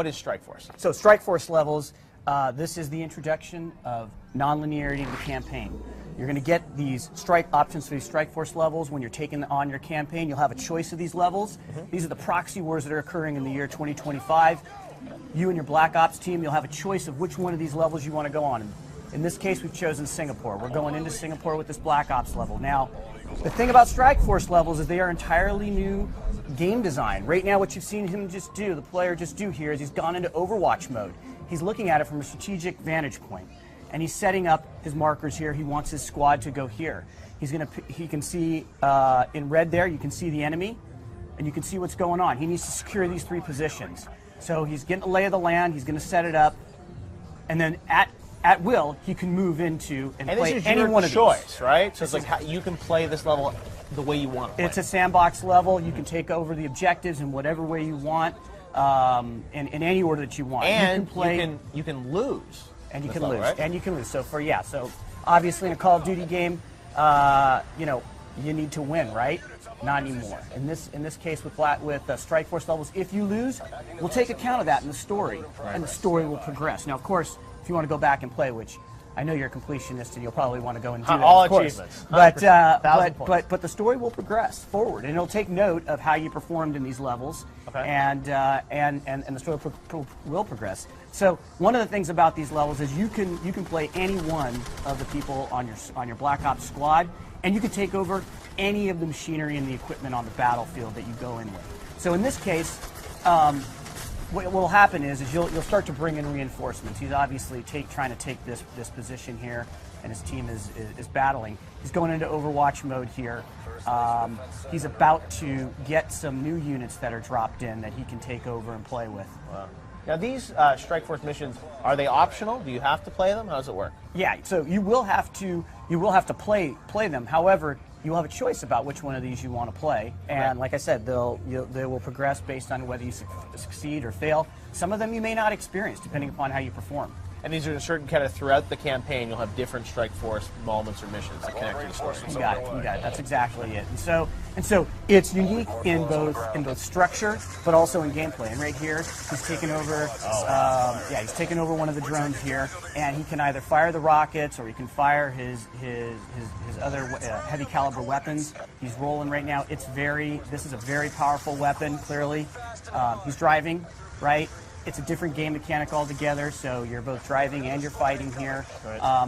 What is Strike Force? So Strike Force levels, this is the introduction of non-linearity to the campaign. You're going to get these strike options for these Strike Force levels when you're taking on your campaign. You'll have a choice of these levels. These are the proxy wars that are occurring in the year 2025. You and your Black Ops team, you'll have a choice of which one of these levels you want to go on. In this case, we've chosen Singapore. We're going into Singapore with this Black Ops level. Now, the thing about Strike Force levels is they are entirely new game design. Right now, what you've seen him just do, the player just do here, is he's gone into Overwatch mode. He's looking at it from a strategic vantage point, and he's setting up his markers here. He wants his squad to go here. He can see in red there, you can see the enemy, and you can see what's going on. He needs to secure these 3 positions. So he's getting a lay of the land, he's going to set it up, and then at will, he can move into and play any one of these. Choice, right? So it's like how you can play this level the way you want to play. It's a sandbox level. You can take over the objectives in whatever way you want, in any order that you want. And you can play, you can lose. And you can level, lose. Right? And you can lose. So so obviously in a Call of Duty game, you need to win, right? Not anymore. In this case with Strike Force levels, if you lose, we'll take account of that in the story, and the story will progress. Now, of course, if you want to go back and play, which I know you're a completionist and you'll probably want to go and do that, all of course. achievements. But the story will progress forward, and it'll take note of how you performed in these levels, and the story will progress. So one of the things about these levels is you can play any one of the people on your Black Ops squad, and you can take over any of the machinery and the equipment on the battlefield that you go in with. So in this case, what will happen is you'll start to bring in reinforcements. He's obviously trying to take this position here, and his team is battling. He's going into Overwatch mode here. He's about to get some new units that are dropped in that he can take over and play with. Wow. Now these Strike Force missions, are they optional? Do you have to play them? How does it work? Yeah, so you will have to play them. However, you will have a choice about which one of these you want to play, and like I said, they will progress based on whether you succeed or fail. Some of them you may not experience, depending upon how you perform. And these are certain kind of throughout the campaign, you'll have different Strike Force moments or missions that connect to the story. You got it. That's exactly it. And so it's unique in both structure, but also in gameplay. And right here, he's taken over. He's taken over one of the drones here, and he can either fire the rockets or he can fire his other heavy caliber weapons. He's rolling right now. This is a very powerful weapon. Clearly, he's driving, right? It's a different game mechanic altogether, so you're both driving and you're fighting here. Right.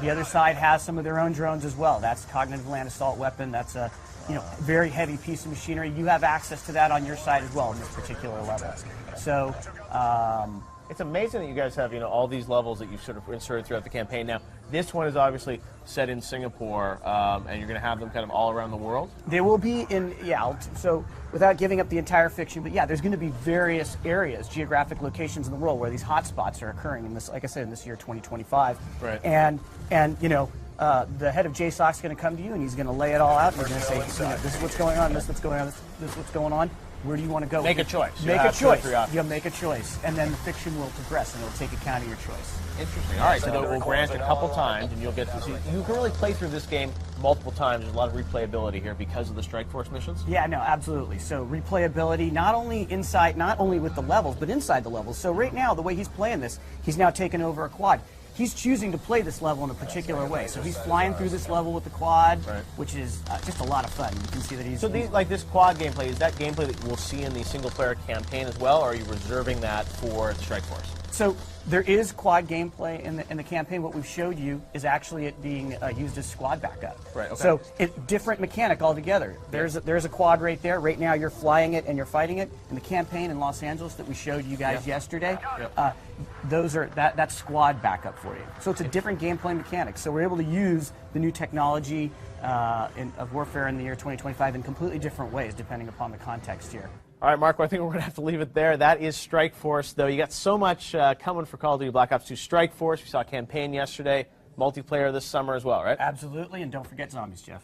The other side has some of their own drones as well. That's Cognitive Land Assault Weapon. That's a very heavy piece of machinery. You have access to that on your side as well in this particular level. So it's amazing that you guys have all these levels that you've sort of inserted throughout the campaign. Now, this one is obviously set in Singapore, and you're going to have them kind of all around the world? They will be so without giving up the entire fiction, but there's going to be various areas, geographic locations in the world where these hotspots are occurring in this, like I said, in this year 2025. Right. And the head of JSOC is going to come to you and he's going to lay it all out and he's going to say, this is what's going on, this is what's going on, this is what's going on. Where do you want to go? Make a choice. Make a choice. You'll make a choice, and then the fiction will progress, and it'll take account of your choice. Interesting. All right, so we'll grant a couple times, and you'll get to see. You can really play through this game multiple times. There's a lot of replayability here because of the Strike Force missions. Yeah, no, absolutely. So replayability, not only with the levels, but inside the levels. So right now, the way he's playing this, he's now taken over a quad. He's choosing to play this level in a particular way. So he's flying through this level with the quad, which is just a lot of fun. You can see that he's... So this quad gameplay, is that gameplay that we'll see in the single-player campaign as well, or are you reserving that for Strike Force? So there is quad gameplay in the campaign. What we've showed you is actually it being used as squad backup. Right. Okay. So it's different mechanic altogether. There's a quad right there. Right now you're flying it and you're fighting it. In the campaign in Los Angeles that we showed you guys yesterday, that's squad backup for you. So it's a different gameplay mechanic. So we're able to use the new technology of warfare in the year 2025 in completely different ways depending upon the context here. All right, Marco, I think we're going to have to leave it there. That is Strike Force, though. You got so much coming for Call of Duty Black Ops 2 Strike Force. We saw a campaign yesterday, multiplayer this summer as well, right? Absolutely, and don't forget zombies, Jeff.